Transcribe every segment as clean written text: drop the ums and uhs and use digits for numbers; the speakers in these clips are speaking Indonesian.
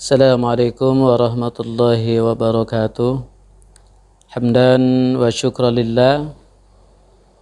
Assalamualaikum warahmatullahi wabarakatuh. Hamdan wa syukra lillah.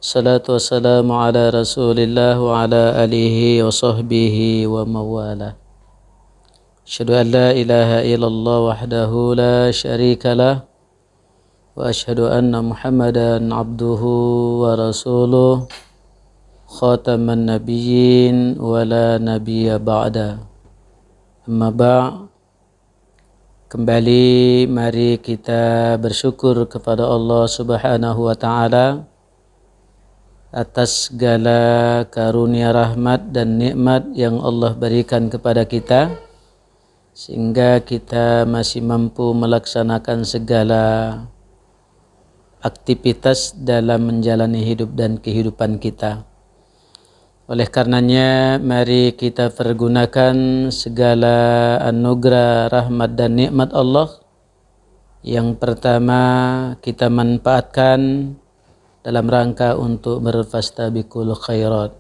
Salatu wassalamu ala rasulillah wa ala alihi wa sahbihi wa mawala. Asyhadu an la ilaha illallah wahdahu la syarika lah. Wa asyhadu anna Muhammadan abduhu wa rasuluh. Khataman nabiyyin wa la nabiyya ba'da. Amma ba'. Kembali mari kita bersyukur kepada Allah Subhanahu wa taala atas segala karunia rahmat dan nikmat yang Allah berikan kepada kita sehingga kita masih mampu melaksanakan segala aktivitas dalam menjalani hidup dan kehidupan kita. Oleh karenanya mari kita pergunakan segala anugerah, rahmat dan nikmat Allah. Yang pertama kita manfaatkan dalam rangka untuk berfastabiqul khairat.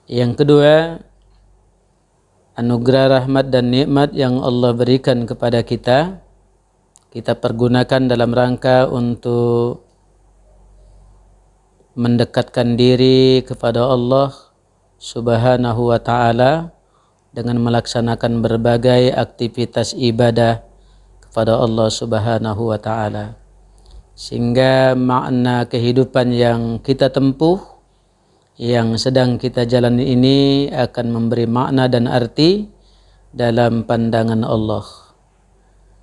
Yang kedua, anugerah rahmat dan nikmat yang Allah berikan kepada kita pergunakan dalam rangka untuk mendekatkan diri kepada Allah Subhanahu wa taala dengan melaksanakan berbagai aktivitas ibadah kepada Allah Subhanahu wa taala. Sehingga makna kehidupan yang kita tempuh, yang sedang kita jalani ini akan memberi makna dan arti dalam pandangan Allah.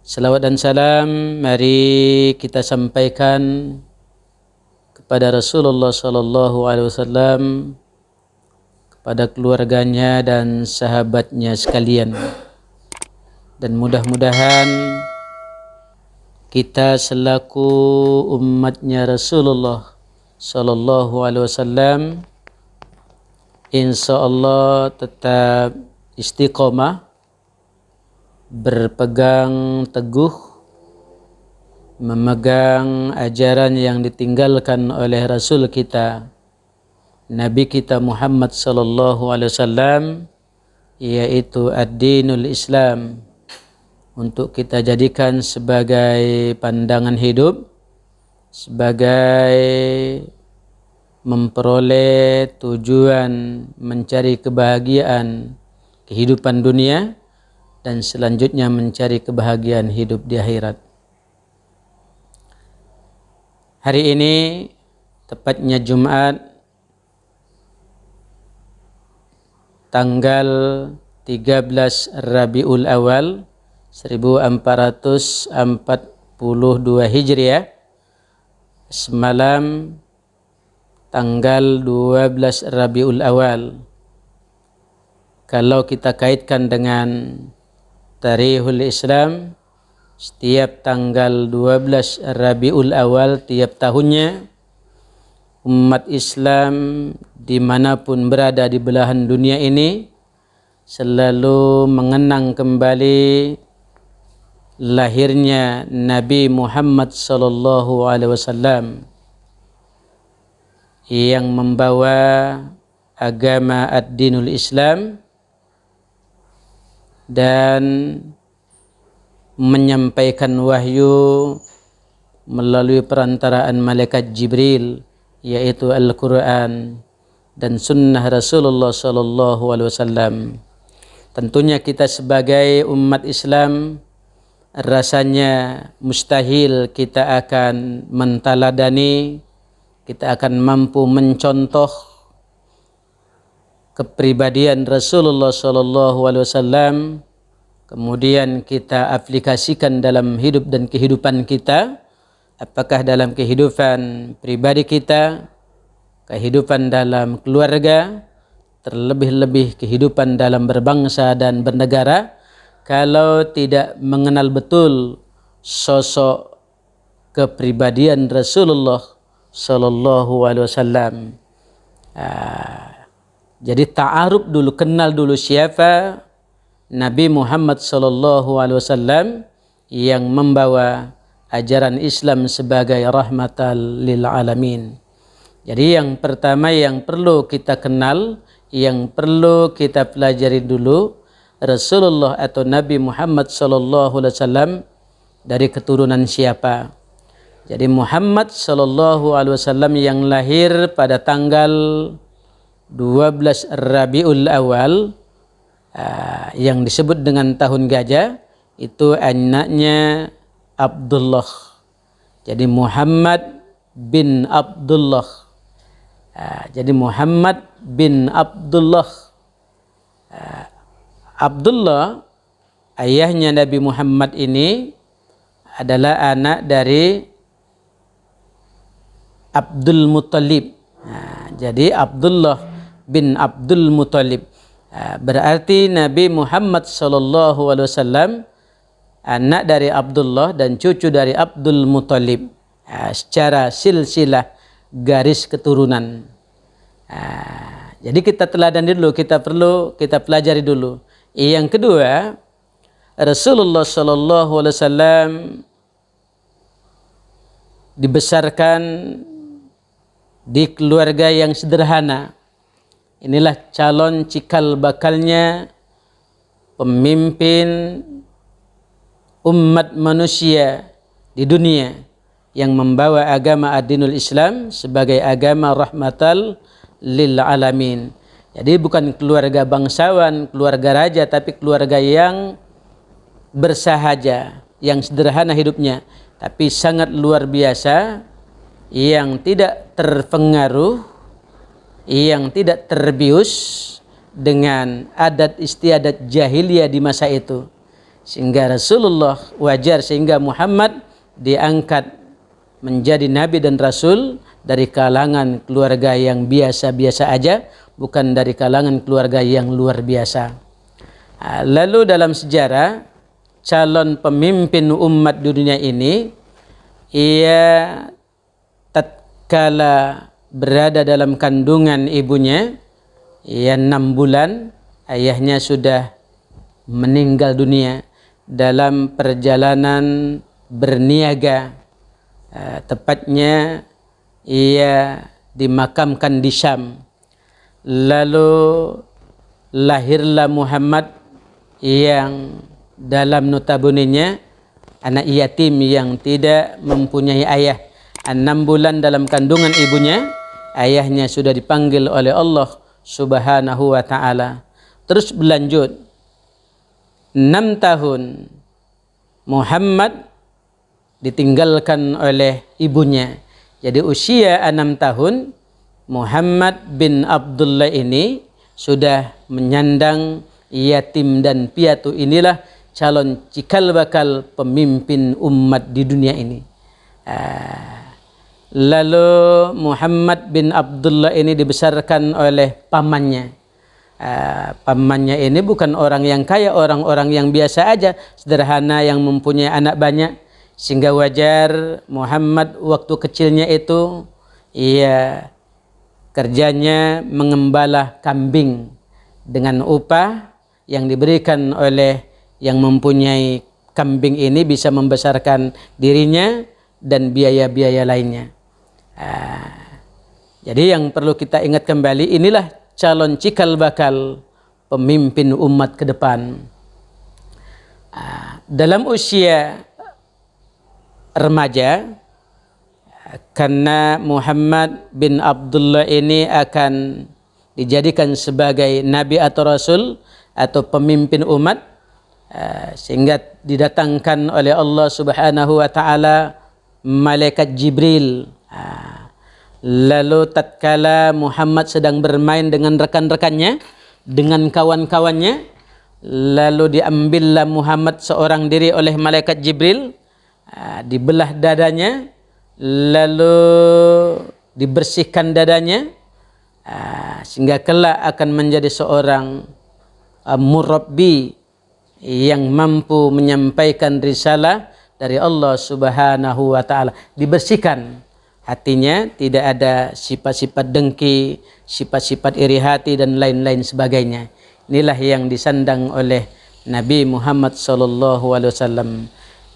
Salawat dan salam mari kita sampaikan kepada Rasulullah sallallahu alaihi wasallam, kepada keluarganya dan sahabatnya sekalian. Dan mudah-mudahan kita selaku umatnya Rasulullah sallallahu alaihi wasallam insyaallah tetap istiqomah, berpegang teguh memegang ajaran yang ditinggalkan oleh Rasul kita, Nabi kita Muhammad sallallahu alaihi wasallam, yaitu ad-dinul Islam, untuk kita jadikan sebagai pandangan hidup, sebagai memperoleh tujuan mencari kebahagiaan kehidupan dunia dan selanjutnya mencari kebahagiaan hidup di akhirat. Hari ini tepatnya Jumat tanggal 13 Rabiul Awal 1442 Hijriah, semalam tanggal 12 Rabiul Awal. Kalau kita kaitkan dengan Tarikhul Islam, setiap tanggal 12 Rabiul Awal tiap tahunnya umat Islam dimanapun berada di belahan dunia ini selalu mengenang kembali lahirnya Nabi Muhammad sallallahu alaihi wasallam yang membawa agama ad-dinul Islam dan menyampaikan wahyu melalui perantaraan malaikat Jibril, yaitu Al-Quran dan sunnah Rasulullah sallallahu alaihi wasallam. Tentunya kita sebagai umat Islam rasanya mustahil kita akan mentaladani, kita akan mampu mencontoh kepribadian Rasulullah sallallahu alaihi wasallam, kemudian kita aplikasikan dalam hidup dan kehidupan kita, apakah dalam kehidupan pribadi kita, kehidupan dalam keluarga, terlebih-lebih kehidupan dalam berbangsa dan bernegara, kalau tidak mengenal betul sosok kepribadian Rasulullah sallallahu alaihi wasallam. Jadi ta'aruf dulu, kenal dulu siapa Nabi Muhammad sallallahu alaihi wasallam yang membawa ajaran Islam sebagai rahmatan lil alamin. Jadi yang pertama yang perlu kita kenal, yang perlu kita pelajari dulu Rasulullah atau Nabi Muhammad sallallahu alaihi wasallam dari keturunan siapa. Jadi Muhammad sallallahu alaihi wasallam yang lahir pada tanggal 12 Rabiul Awal yang disebut dengan tahun gajah, itu anaknya Abdullah. Jadi Muhammad bin Abdullah. Jadi Muhammad bin Abdullah. Abdullah, ayahnya Nabi Muhammad ini adalah anak dari Abdul Muttalib. Jadi Abdullah bin Abdul Muttalib. Berarti Nabi Muhammad sallallahu alaihi wasallam anak dari Abdullah dan cucu dari Abdul Muttalib. Secara silsilah garis keturunan. Jadi kita teladani dulu, kita pelajari dulu. Yang kedua, Rasulullah sallallahu alaihi wasallam dibesarkan di keluarga yang sederhana. Inilah calon cikal bakalnya pemimpin umat manusia di dunia yang membawa agama ad-dinul Islam sebagai agama rahmatal lil alamin. Jadi bukan keluarga bangsawan, keluarga raja, tapi keluarga yang bersahaja, yang sederhana hidupnya, tapi sangat luar biasa, yang tidak terpengaruh, yang tidak terbius dengan adat istiadat jahiliyah di masa itu. Sehingga Rasulullah wajar, sehingga Muhammad diangkat menjadi nabi dan rasul dari kalangan keluarga yang biasa-biasa aja, bukan dari kalangan keluarga yang luar biasa. Lalu dalam sejarah, calon pemimpin umat di dunia ini, ia tatkala berada dalam kandungan ibunya, ia 6 bulan, ayahnya sudah meninggal dunia dalam perjalanan berniaga. Tepatnya ia dimakamkan di Syam. Lalu lahirlah Muhammad yang dalam notabene-nya anak yatim yang tidak mempunyai ayah. 6 bulan dalam kandungan ibunya, ayahnya sudah dipanggil oleh Allah Subhanahu wa ta'ala. Terus berlanjut 6 tahun Muhammad ditinggalkan oleh ibunya. Jadi usia 6 tahun Muhammad bin Abdullah ini sudah menyandang yatim dan piatu. Inilah calon cikal bakal pemimpin umat di dunia ini. Lalu Muhammad bin Abdullah ini dibesarkan oleh pamannya. Pamannya ini bukan orang yang kaya, orang-orang yang biasa aja, sederhana, yang mempunyai anak banyak. Sehingga wajar Muhammad waktu kecilnya itu ia kerjanya mengembala kambing dengan upah yang diberikan oleh yang mempunyai kambing ini, bisa membesarkan dirinya dan biaya-biaya lainnya. Jadi yang perlu kita ingat kembali, inilah calon cikal bakal pemimpin umat ke depan. Dalam usia remaja, karena Muhammad bin Abdullah ini akan dijadikan sebagai nabi atau rasul atau pemimpin umat, sehingga didatangkan oleh Allah Subhanahu wa ta'ala malaikat Jibril. Lalu tatkala Muhammad sedang bermain dengan rekan-rekannya, dengan kawan-kawannya, lalu diambillah Muhammad seorang diri oleh malaikat Jibril, dibelah dadanya, lalu dibersihkan dadanya, sehingga kelak akan menjadi seorang murabbi yang mampu menyampaikan risalah dari Allah Subhanahu wa ta'ala. Dibersihkan hatinya, tidak ada sifat-sifat dengki, sifat-sifat iri hati dan lain-lain sebagainya. Inilah yang disandang oleh Nabi Muhammad sallallahu alaihi wasallam.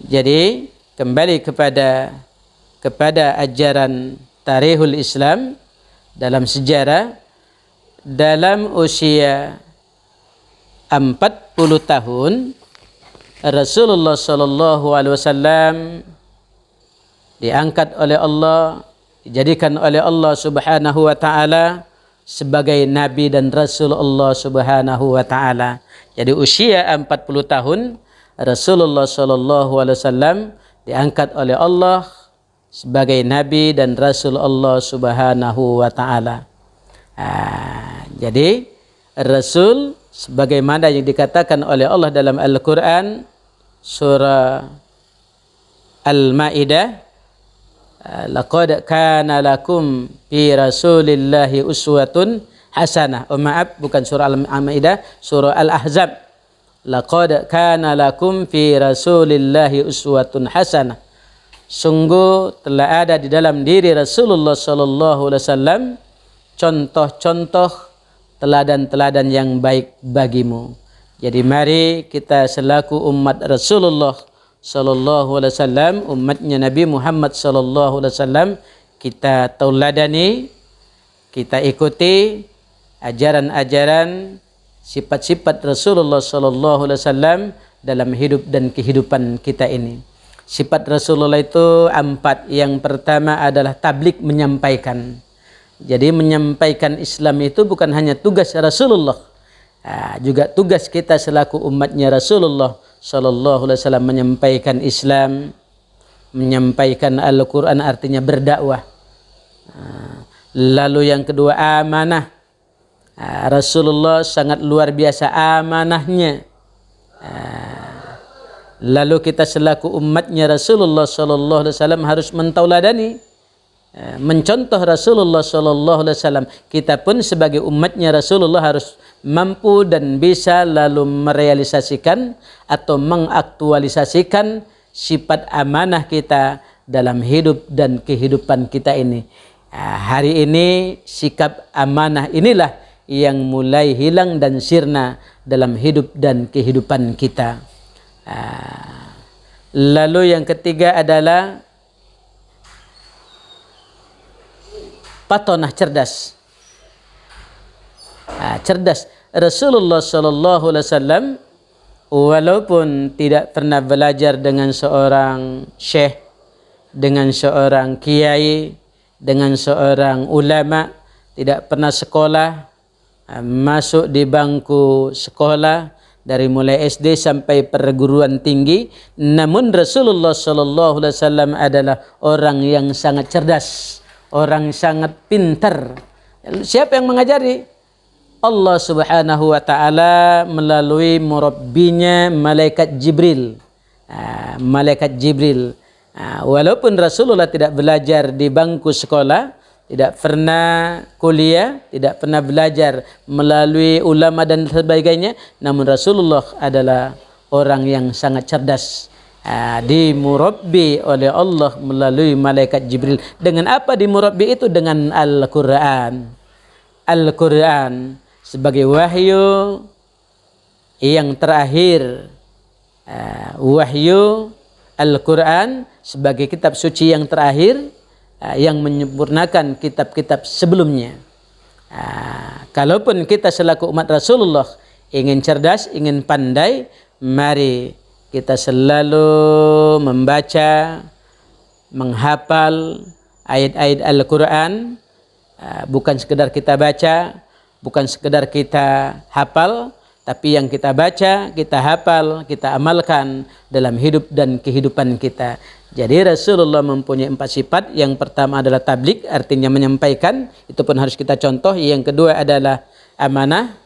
Jadi kembali kepada ajaran tarikhul Islam dalam sejarah, dalam usia 40 tahun Rasulullah sallallahu alaihi wasallam diangkat oleh Allah, dijadikan oleh Allah Subhanahu wa taala sebagai nabi dan rasul Allah Subhanahu wa taala. Jadi usia 40 tahun Rasulullah sallallahu alaihi wasallam diangkat oleh Allah sebagai nabi dan rasul Allah Subhanahu wa taala. Jadi rasul sebagaimana yang dikatakan oleh Allah dalam Al-Qur'an surah Al-Maidah, laqad kana lakum fi rasulillahi uswatun hasanah. Oh maaf, bukan surah Al-Maidah, surah Al-Ahzab. Laqad kana lakum fi rasulillahi uswatun hasanah. Sungguh telah ada di dalam diri Rasulullah sallallahu alaihi wasallam contoh-contoh teladan-teladan yang baik bagimu. Jadi mari kita selaku umat Rasulullah sallallahu alaihi wasallam, umatnya Nabi Muhammad sallallahu alaihi wasallam, kita tauladani, kita ikuti ajaran-ajaran, sifat-sifat Rasulullah sallallahu alaihi wasallam dalam hidup dan kehidupan kita ini. Sifat Rasulullah itu 4. Yang pertama adalah tablik, menyampaikan. Jadi menyampaikan Islam itu bukan hanya tugas Rasulullah, juga tugas kita selaku umatnya Rasulullah sallallahu alaihi wasallam menyampaikan Islam, menyampaikan Al-Quran, artinya berdakwah. Lalu yang kedua amanah. Rasulullah sangat luar biasa amanahnya. Lalu kita selaku umatnya Rasulullah sallallahu alaihi wasallam harus mentauladani, mencontoh Rasulullah sallallahu alaihi wasallam. Kita pun sebagai umatnya Rasulullah harus mampu dan bisa lalu merealisasikan atau mengaktualisasikan sifat amanah kita dalam hidup dan kehidupan kita ini. Hari ini sikap amanah inilah yang mulai hilang dan sirna dalam hidup dan kehidupan kita. Lalu yang ketiga adalah patonah, cerdas. Cerdas. Rasulullah sallallahu alaihi wasallam walaupun tidak pernah belajar dengan seorang syekh, dengan seorang kiai, dengan seorang ulama, tidak pernah sekolah, masuk di bangku sekolah dari mulai SD sampai perguruan tinggi, namun Rasulullah sallallahu alaihi wasallam adalah orang yang sangat cerdas, orang sangat pintar. Siapa yang mengajari? Allah Subhanahu wa taala melalui murabbinya malaikat Jibril. Malaikat Jibril. Walaupun Rasulullah tidak belajar di bangku sekolah, tidak pernah kuliah, tidak pernah belajar melalui ulama dan sebagainya, namun Rasulullah adalah orang yang sangat cerdas. Dimurabbi oleh Allah melalui malaikat Jibril. Dengan apa dimurabbi itu? Dengan Al-Quran. Al-Quran sebagai wahyu yang terakhir. Wahyu Al-Quran sebagai kitab suci yang terakhir, yang menyempurnakan kitab-kitab sebelumnya. Kalaupun kita selaku umat Rasulullah ingin cerdas, ingin pandai, mari kita selalu membaca, menghafal ayat-ayat Al-Quran. Bukan sekedar kita baca, bukan sekedar kita hafal, tapi yang kita baca, kita hafal, kita amalkan dalam hidup dan kehidupan kita. Jadi Rasulullah mempunyai 4 sifat. Yang pertama adalah tablik, artinya menyampaikan. Itu pun harus kita contoh. Yang kedua adalah amanah.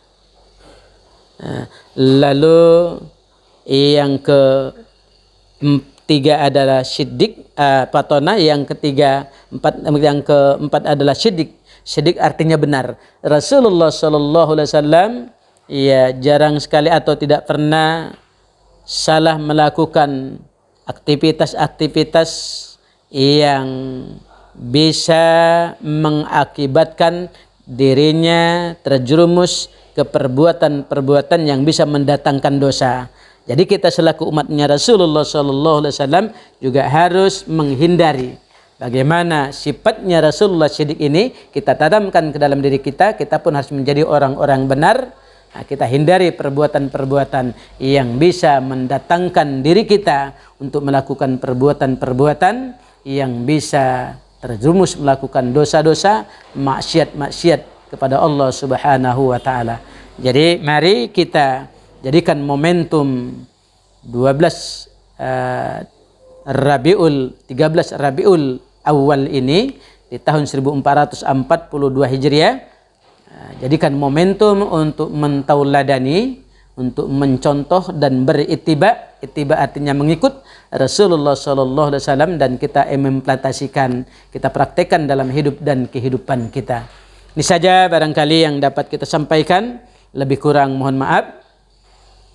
Lalu yang ketiga adalah siddiq, patonah. Yang keempat adalah siddiq. Siddiq artinya benar. Rasulullah sallallahu alaihi wasallam jarang sekali atau tidak pernah salah melakukan aktivitas-aktivitas yang bisa mengakibatkan dirinya terjerumus ke perbuatan-perbuatan yang bisa mendatangkan dosa. Jadi kita selaku umatnya Rasulullah sallallahu alaihi wasallam juga harus menghindari bagaimana sifatnya Rasulullah siddiq ini kita tanamkan ke dalam diri kita. Kita pun harus menjadi orang-orang benar kita hindari perbuatan-perbuatan yang bisa mendatangkan diri kita untuk melakukan perbuatan-perbuatan yang bisa terjerumus melakukan dosa-dosa, maksiat-maksiat kepada Allah Subhanahu wa taala. Jadi mari kita jadikan momentum 13 Rabiul Awal ini di tahun 1442 Hijriah, jadikan momentum untuk mentauladani, untuk mencontoh dan berittiba. Ittiba artinya mengikut Rasulullah sallallahu alaihi wasallam, dan kita implementasikan, kita praktekkan dalam hidup dan kehidupan kita. Ini saja barangkali yang dapat kita sampaikan, lebih kurang mohon maaf.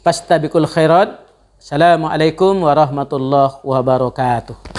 Fastabiqul khairat. Assalamualaikum warahmatullahi wabarakatuh.